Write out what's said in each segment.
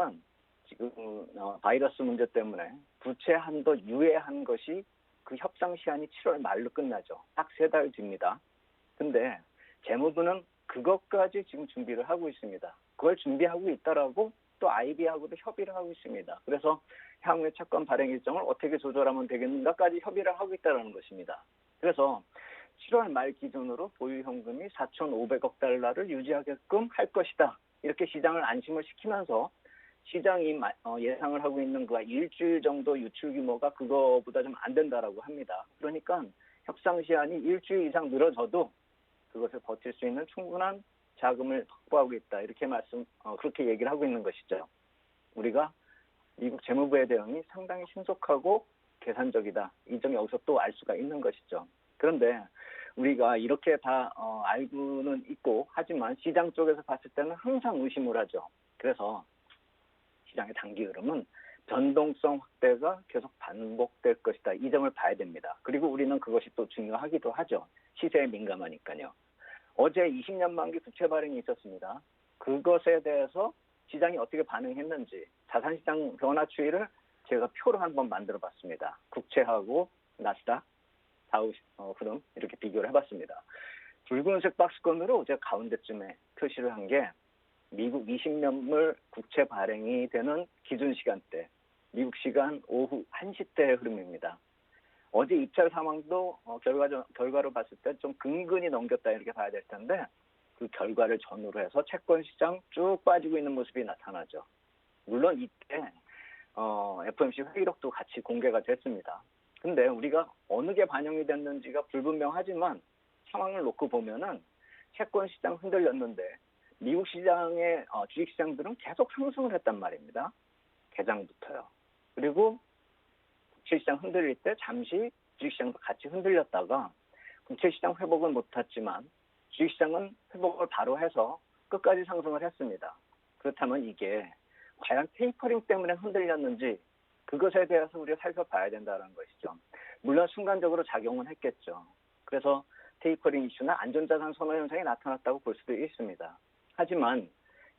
하지만 지금 바이러스 문제 때문에 부채 한도 유예한 것이 그 협상 시한이 7월 말로 끝나죠. 딱 3달 뒤입니다. 근데 재무부는 그것까지 지금 준비를 하고 있습니다. 그걸 준비하고 있다라고 또 IB하고도 협의를 하고 있습니다. 그래서 향후의 채권 발행 일정을 어떻게 조절하면 되겠는가까지 협의를 하고 있다는 것입니다. 그래서 7월 말 기준으로 보유 현금이 4,500억 달러를 유지하게끔 할 것이다. 이렇게 시장을 안심을 시키면서 시장이 예상을 하고 있는 거가 일주일 정도 유출 규모가 그거보다 좀 안 된다라고 합니다. 그러니까 협상 시한이 일주일 이상 늘어져도 그것을 버틸 수 있는 충분한 자금을 확보하고 있다. 이렇게 그렇게 얘기를 하고 있는 것이죠. 우리가 미국 재무부의 대응이 상당히 신속하고 계산적이다. 이 점이 여기서 또 알 수가 있는 것이죠. 그런데 우리가 이렇게 다 알고는 있고 하지만 시장 쪽에서 봤을 때는 항상 의심을 하죠. 그래서 시장의 단기 흐름은 변동성 확대가 계속 반복될 것이다. 이 점을 봐야 됩니다. 그리고 우리는 그것이 또 중요하기도 하죠. 시세에 민감하니까요. 어제 20년 만기 국채 발행이 있었습니다. 그것에 대해서 시장이 어떻게 반응했는지 자산시장 변화 추이를 제가 표로 한번 만들어봤습니다. 국채하고 나스닥, 다우 흐름 이렇게 비교를 해봤습니다. 붉은색 박스권으로 제가 가운데쯤에 표시를 한 게 미국 20년물 국채 발행이 되는 기준 시간대, 미국 시간 오후 1시 때의 흐름입니다. 어제 입찰 상황도 결과로 봤을 때 좀 근근히 넘겼다 이렇게 봐야 될 텐데 그 결과를 전후로 해서 채권 시장 쭉 빠지고 있는 모습이 나타나죠. 물론 이때 FOMC 회의록도 같이 공개가 됐습니다. 근데 우리가 어느 게 반영이 됐는지가 불분명하지만 상황을 놓고 보면은 채권 시장 흔들렸는데 미국 시장의 주식시장들은 계속 상승을 했단 말입니다. 개장부터요. 그리고 국채시장 흔들릴 때 잠시 주식시장도 같이 흔들렸다가 국채시장 회복은 못했지만 주식시장은 회복을 바로 해서 끝까지 상승을 했습니다. 그렇다면 이게 과연 테이퍼링 때문에 흔들렸는지 그것에 대해서 우리가 살펴봐야 된다는 것이죠. 물론 순간적으로 작용은 했겠죠. 그래서 테이퍼링 이슈나 안전자산 선호 현상이 나타났다고 볼 수도 있습니다. 하지만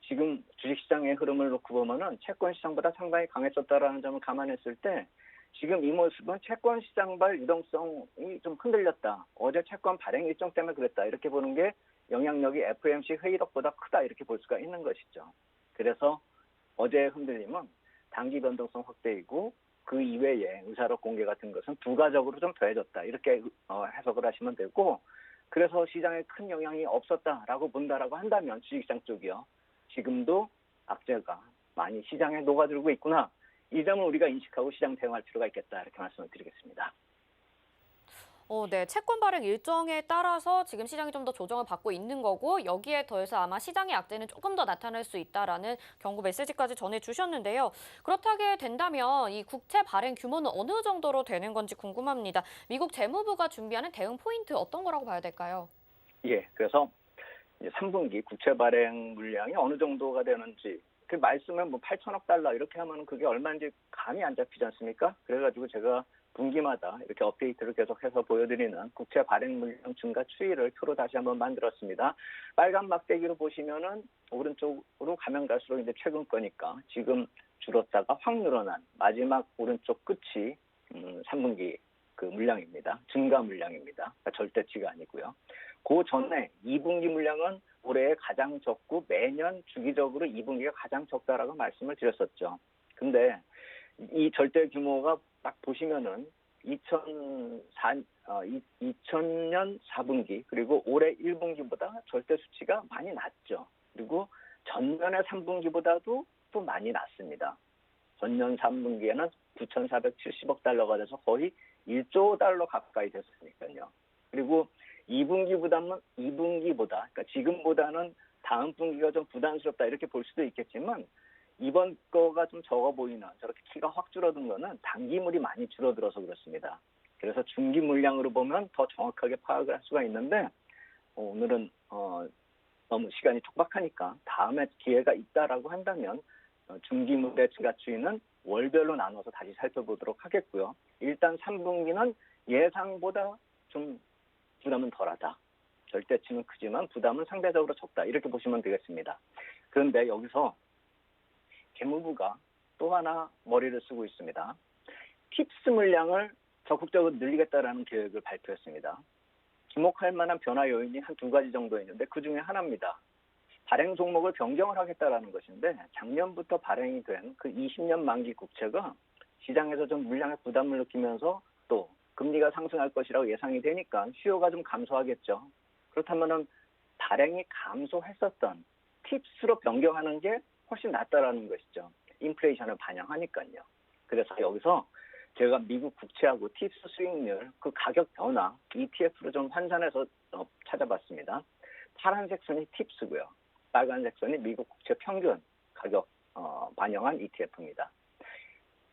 지금 주식시장의 흐름을 놓고 보면은 채권시장보다 상당히 강했었다라는 점을 감안했을 때 지금 이 모습은 채권시장발 유동성이 좀 흔들렸다. 어제 채권 발행 일정 때문에 그랬다. 이렇게 보는 게 영향력이 FOMC 회의록보다 크다. 이렇게 볼 수가 있는 것이죠. 그래서 어제의 흔들림은 단기 변동성 확대이고 그 이외에 의사록 공개 같은 것은 부가적으로 좀 더해졌다. 이렇게 해석을 하시면 되고 그래서 시장에 큰 영향이 없었다라고 본다라고 한다면 주식시장 쪽이요. 지금도 악재가 많이 시장에 녹아들고 있구나. 이 점을 우리가 인식하고 시장 대응할 필요가 있겠다. 이렇게 말씀을 드리겠습니다. 네. 채권 발행 일정에 따라서 지금 시장이 좀 더 조정을 받고 있는 거고 여기에 더해서 아마 시장의 악재는 조금 더 나타날 수 있다라는 경고 메시지까지 전해주셨는데요. 그렇다게 된다면 이 국채 발행 규모는 어느 정도로 되는 건지 궁금합니다. 미국 재무부가 준비하는 대응 포인트 어떤 거라고 봐야 될까요? 예, 그래서 이제 3분기 국채 발행 물량이 어느 정도가 되는지 그 말씀은 뭐 8천억 달러 이렇게 하면 그게 얼마인지 감이 안 잡히지 않습니까? 그래가지고 제가 분기마다 이렇게 업데이트를 계속해서 보여드리는 국채 발행 물량 증가 추이를 표로 다시 한번 만들었습니다. 빨간 막대기로 보시면은 오른쪽으로 가면 갈수록 이제 최근 거니까 지금 줄었다가 확 늘어난 마지막 오른쪽 끝이 3분기 그 물량입니다. 증가 물량입니다. 그러니까 절대치가 아니고요. 그 전에 2분기 물량은 올해 가장 적고 매년 주기적으로 2분기가 가장 적다라고 말씀을 드렸었죠. 근데 이 절대 규모가 딱 보시면은 2000년 4분기 그리고 올해 1분기보다 절대 수치가 많이 낮죠. 그리고 전년의 3분기보다도 또 많이 낮습니다. 전년 3분기에는 9,470억 달러가 돼서 거의 1조 달러 가까이 됐으니까요. 그리고 2분기보다 그러니까 지금보다는 다음 분기가 좀 부담스럽다 이렇게 볼 수도 있겠지만 이번 거가 좀 적어 보이는 저렇게 키가 확 줄어든 거는 단기물이 많이 줄어들어서 그렇습니다. 그래서 중기 물량으로 보면 더 정확하게 파악을 할 수가 있는데 오늘은 너무 시간이 촉박하니까 다음에 기회가 있다라고 한다면 중기물의 증가 추이는 월별로 나눠서 다시 살펴보도록 하겠고요. 일단 3분기는 예상보다 좀 부담은 덜하다. 절대치는 크지만 부담은 상대적으로 적다. 이렇게 보시면 되겠습니다. 그런데 여기서 재무부가 또 하나 머리를 쓰고 있습니다. 팁스 물량을 적극적으로 늘리겠다라는 계획을 발표했습니다. 주목할 만한 변화 요인이 한 두 가지 정도 있는데 그중에 하나입니다. 발행 종목을 변경을 하겠다라는 것인데 작년부터 발행이 된 그 20년 만기 국채가 시장에서 좀 물량의 부담을 느끼면서 또 금리가 상승할 것이라고 예상이 되니까 수요가 좀 감소하겠죠. 그렇다면은 발행이 감소했었던 팁스로 변경하는 게 훨씬 낫다라는 것이죠. 인플레이션을 반영하니까요. 그래서 여기서 제가 미국 국채하고 팁스 수익률 그 가격 변화 ETF로 좀 환산해서 찾아봤습니다. 파란색 선이 팁스고요. 빨간색 선이 미국 국채 평균 가격 반영한 ETF입니다.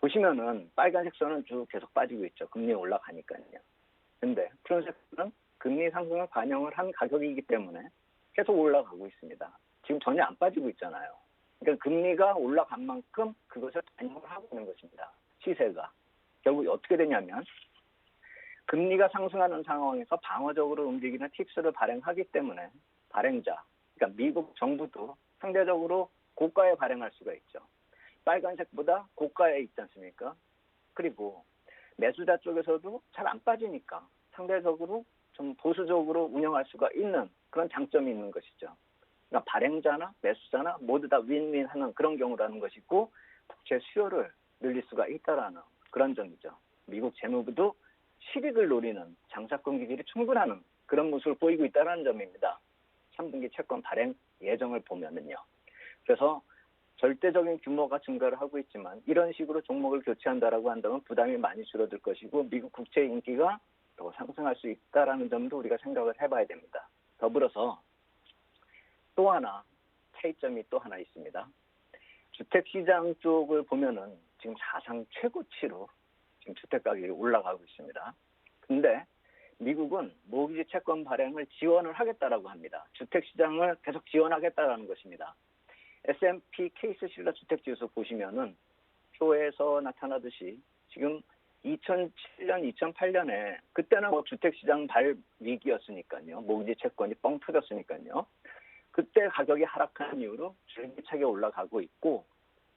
보시면은 빨간색 선은 쭉 계속 빠지고 있죠. 금리 올라가니까요. 근데 푸른색 선은 금리 상승을 반영을 한 가격이기 때문에 계속 올라가고 있습니다. 지금 전혀 안 빠지고 있잖아요. 그러니까 금리가 올라간 만큼 그것을 반영을 하고 있는 것입니다. 시세가. 결국 어떻게 되냐면 금리가 상승하는 상황에서 방어적으로 움직이는 팁스를 발행하기 때문에 발행자, 그러니까 미국 정부도 상대적으로 고가에 발행할 수가 있죠. 빨간색보다 고가에 있지 않습니까? 그리고 매수자 쪽에서도 잘 안 빠지니까 상대적으로 좀 보수적으로 운영할 수가 있는 그런 장점이 있는 것이죠. 그러니까 발행자나 매수자나 모두 다 윈윈하는 그런 경우라는 것이고 국채 수요를 늘릴 수가 있다라는 그런 점이죠. 미국 재무부도 실익을 노리는 장사권 기질이 충분한 그런 모습을 보이고 있다는 점입니다. 3분기 채권 발행 예정을 보면은요. 그래서 절대적인 규모가 증가를 하고 있지만 이런 식으로 종목을 교체한다라고 한다면 부담이 많이 줄어들 것이고 미국 국채 인기가 더 상승할 수 있다라는 점도 우리가 생각을 해봐야 됩니다. 더불어서 또 하나 차이점이 또 하나 있습니다. 주택시장 쪽을 보면은 지금 사상 최고치로 지금 주택 가격이 올라가고 있습니다. 근데 미국은 모기지 채권 발행을 지원을 하겠다라고 합니다. 주택시장을 계속 지원하겠다라는 것입니다. S&P 케이스 실러 주택지수 보시면은 표에서 나타나듯이 지금 2007년, 2008년에 그때는 뭐 주택시장 발 위기였으니까요. 모기지 채권이 뻥 터졌으니까요. 그때 가격이 하락한 이후로 줄기차게 올라가고 있고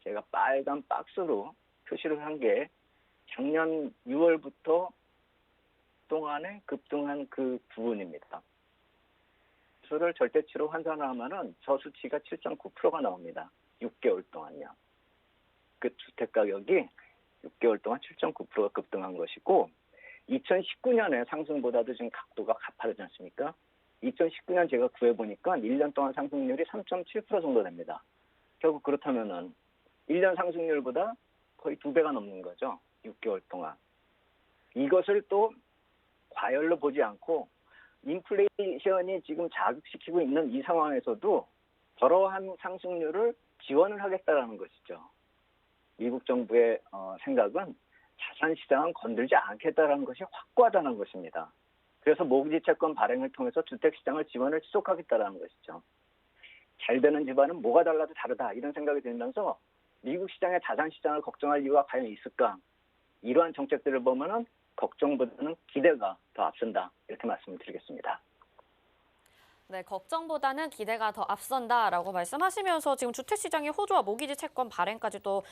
제가 빨간 박스로 표시를 한 게 작년 6월부터 동안에 급등한 그 부분입니다. 수를 절대치로 환산하면은 저 수치가 7.9%가 나옵니다. 6개월 동안요. 그 주택 가격이 6개월 동안 7.9%가 급등한 것이고 2019년에 상승보다도 지금 각도가 가파르지 않습니까? 2019년 제가 구해보니까 1년 동안 상승률이 3.7% 정도 됩니다. 결국 그렇다면은 1년 상승률보다 거의 2배가 넘는 거죠. 6개월 동안. 이것을 또 과열로 보지 않고 인플레이션이 지금 자극시키고 있는 이 상황에서도 저러한 상승률을 지원을 하겠다라는 것이죠. 미국 정부의 생각은 자산시장은 건들지 않겠다라는 것이 확고하다는 것입니다. 그래서 모기지 채권 발행을 통해서 주택시장을 지원을 지속하겠다라는 것이죠. 잘 되는 집안은 뭐가 달라도 다르다 이런 생각이 들면서 미국 시장의 자산시장을 걱정할 이유가 과연 있을까? 이러한 정책들을 보면은 걱정보다는 기대가 더 앞선다 이렇게 말씀을 드리겠습니다. 네, 걱정보다는 기대가 더 앞선다라고 말씀하시면서 지금 주택시장의 호조와 모기지 채권 발행까지도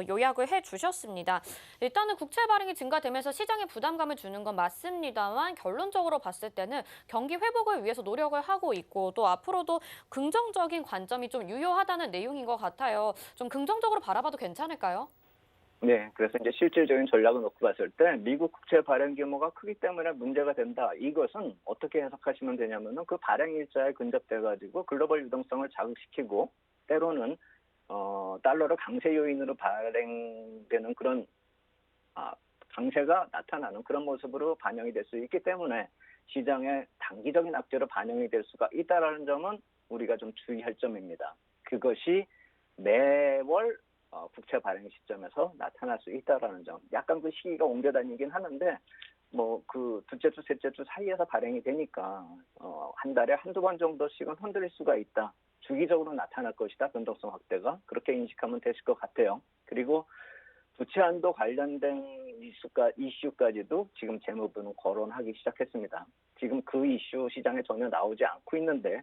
요약을 해주셨습니다. 일단은 국채 발행이 증가되면서 시장에 부담감을 주는 건 맞습니다만 결론적으로 봤을 때는 경기 회복을 위해서 노력을 하고 있고 또 앞으로도 긍정적인 관점이 좀 유효하다는 내용인 것 같아요. 좀 긍정적으로 바라봐도 괜찮을까요? 네, 그래서 이제 실질적인 전략을 놓고 봤을 때 미국 국채 발행 규모가 크기 때문에 문제가 된다. 이것은 어떻게 해석하시면 되냐면은 그 발행 일자에 근접돼 가지고 글로벌 유동성을 자극시키고 때로는 달러를 강세 요인으로 발행되는 그런 강세가 나타나는 그런 모습으로 반영이 될 수 있기 때문에 시장의 단기적인 악재로 반영이 될 수가 있다라는 점은 우리가 좀 주의할 점입니다. 그것이 매월 국채 발행 시점에서 나타날 수 있다라는 점. 약간 그 시기가 옮겨 다니긴 하는데 뭐 그 둘째 주, 셋째 주 사이에서 발행이 되니까 한 달에 한두 번 정도씩은 흔들릴 수가 있다. 주기적으로 나타날 것이다. 변동성 확대가. 그렇게 인식하면 되실 것 같아요. 그리고 부채 한도 관련된 이슈까지도 지금 재무부는 거론하기 시작했습니다. 지금 그 이슈 시장에 전혀 나오지 않고 있는데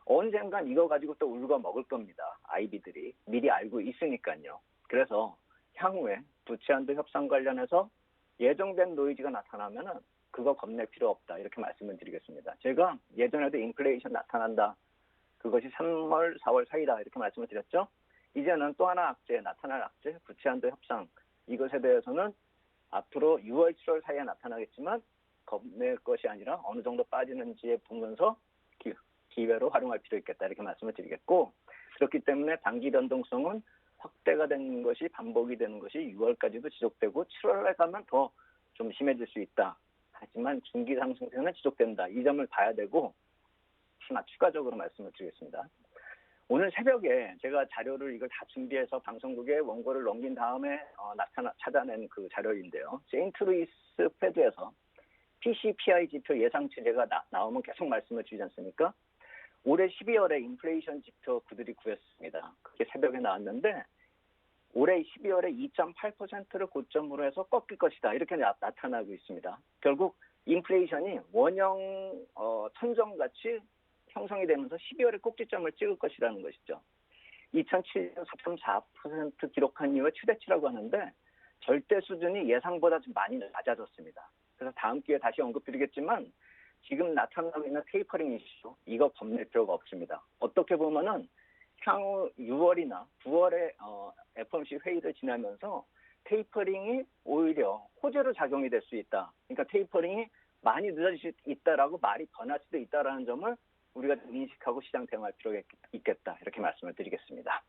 언젠간 이거 가지고 또 울고 먹을 겁니다. 아이비들이 미리 알고 있으니까요. 그래서 향후에 부채 한도 협상 관련해서 예정된 노이즈가 나타나면은 그거 겁낼 필요 없다 이렇게 말씀을 드리겠습니다. 제가 예전에도 인플레이션 나타난다. 그것이 3월, 4월 사이다 이렇게 말씀을 드렸죠. 이제는 또 하나 악재, 나타날 악재, 부채 한도 협상 이것에 대해서는 앞으로 6월, 7월 사이에 나타나겠지만 겁낼 것이 아니라 어느 정도 빠지는지에 보면서 기회로 활용할 필요 있겠다 이렇게 말씀을 드리겠고 그렇기 때문에 단기 변동성은 확대가 되는 것이 반복이 되는 것이 6월까지도 지속되고 7월에 가면 더 좀 심해질 수 있다. 하지만 중기 상승세는 지속된다. 이 점을 봐야 되고 하나 추가적으로 말씀을 드리겠습니다. 오늘 새벽에 제가 자료를 이걸 다 준비해서 방송국에 원고를 넘긴 다음에 찾아낸 그 자료인데요. 세인트루이스 페드에서 PCPI 지표 예상치가 나오면 계속 말씀을 드리지 않습니까? 올해 12월에 인플레이션 지표 그들이 구했습니다. 그게 새벽에 나왔는데 올해 12월에 2.8%를 고점으로 해서 꺾일 것이다. 이렇게 나타나고 있습니다. 결국 인플레이션이 원형 천정같이 형성이 되면서 12월에 꼭지점을 찍을 것이라는 것이죠. 2007년 4.4% 기록한 이후에 최대치라고 하는데 절대 수준이 예상보다 좀 많이 낮아졌습니다. 그래서 다음 기회에 다시 언급드리겠지만 지금 나타나고 있는 테이퍼링 이슈 이거 겁낼 필요가 없습니다. 어떻게 보면은 향후 6월이나 9월에 FOMC 회의를 지나면서 테이퍼링이 오히려 호재로 작용이 될 수 있다. 그러니까 테이퍼링이 많이 늦어질 수 있다라고 말이 변할 수도 있다라는 점을 우리가 인식하고 시장 대응할 필요가 있겠다. 이렇게 말씀을 드리겠습니다.